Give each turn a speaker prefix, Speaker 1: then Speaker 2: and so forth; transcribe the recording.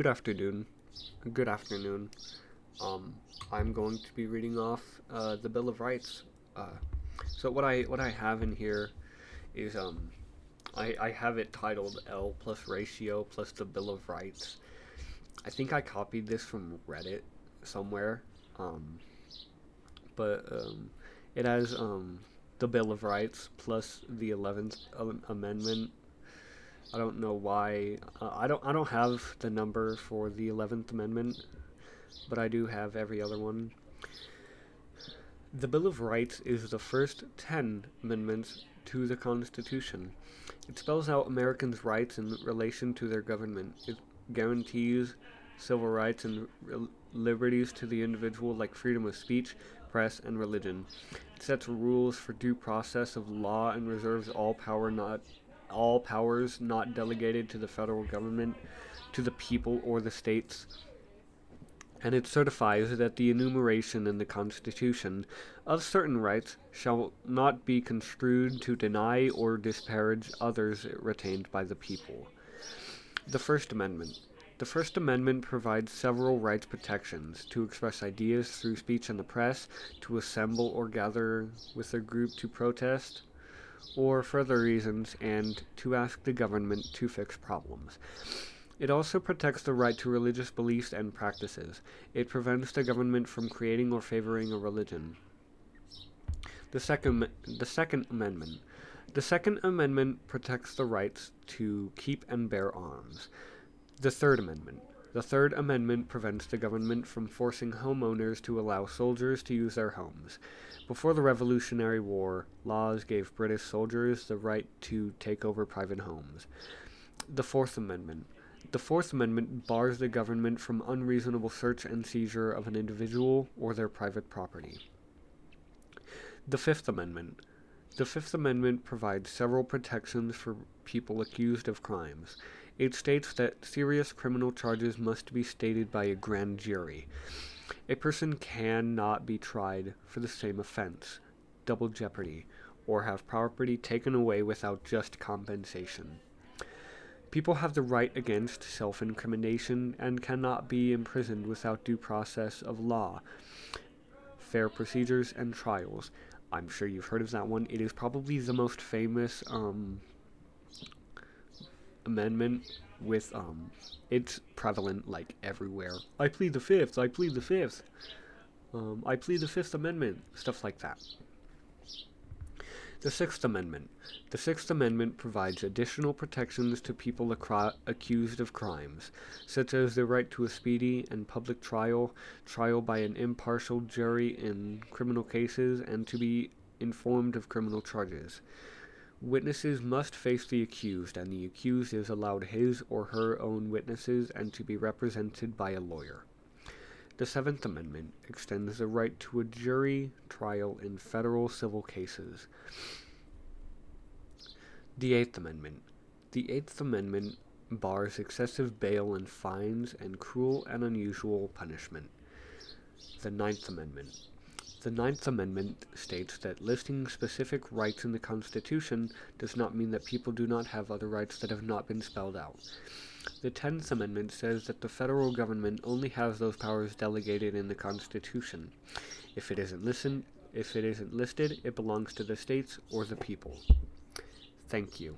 Speaker 1: Good afternoon. Good afternoon. Um, I'm going to be reading off the Bill of Rights. Uh, so what I have in here is I have it titled L plus ratio plus the Bill of Rights. I think I copied this from Reddit somewhere. Um, but it has the Bill of Rights plus the 11th Amendment. I don't know why. I don't have the number for the 11th Amendment, but I do have every other one. The Bill of Rights is the first 10 amendments to the Constitution. It spells out Americans' rights in relation to their government. It guarantees civil rights and liberties to the individual, like freedom of speech, press, and religion. It sets rules for due process of law and reserves all powers not delegated to the federal government, to the people or the states, and it certifies that the enumeration in the Constitution of certain rights shall not be construed to deny or disparage others retained by the people. The First Amendment. The First Amendment provides several rights protections: to express ideas through speech and the press, to assemble or gather with a group to protest, or for other reasons, and to ask the government to fix problems. It also protects the right to religious beliefs and practices. It prevents the government from creating or favoring a religion. The Second Amendment. The Second Amendment protects the rights to keep and bear arms. The Third Amendment. The Third Amendment prevents the government from forcing homeowners to allow soldiers to use their homes. Before the Revolutionary War, laws gave British soldiers the right to take over private homes. The Fourth Amendment. The Fourth Amendment bars the government from unreasonable search and seizure of an individual or their private property. The Fifth Amendment. The Fifth Amendment provides several protections for people accused of crimes. It states that serious criminal charges must be stated by a grand jury. A person cannot be tried for the same offense, double jeopardy, or have property taken away without just compensation. People have the right against self-incrimination and cannot be imprisoned without due process of law, fair procedures, and trials. I'm sure you've heard of that one. It is probably the most famous amendment with it's prevalent like everywhere. I plead the fifth. I plead the fifth. I plead the Fifth Amendment. Stuff like that. The Sixth Amendment. The Sixth Amendment provides additional protections to people accused of crimes, such as the right to a speedy and public trial, trial by an impartial jury in criminal cases, and to be informed of criminal charges. Witnesses must face the accused, and the accused is allowed his or her own witnesses and to be represented by a lawyer. The Seventh Amendment extends the right to a jury trial in federal civil cases. The Eighth Amendment. The Eighth Amendment bars excessive bail and fines and cruel and unusual punishment. The Ninth Amendment. The Ninth Amendment states that listing specific rights in the Constitution does not mean that people do not have other rights that have not been spelled out. The Tenth Amendment says that the federal government only has those powers delegated in the Constitution. If it isn't listed, it belongs to the states or the people. Thank you.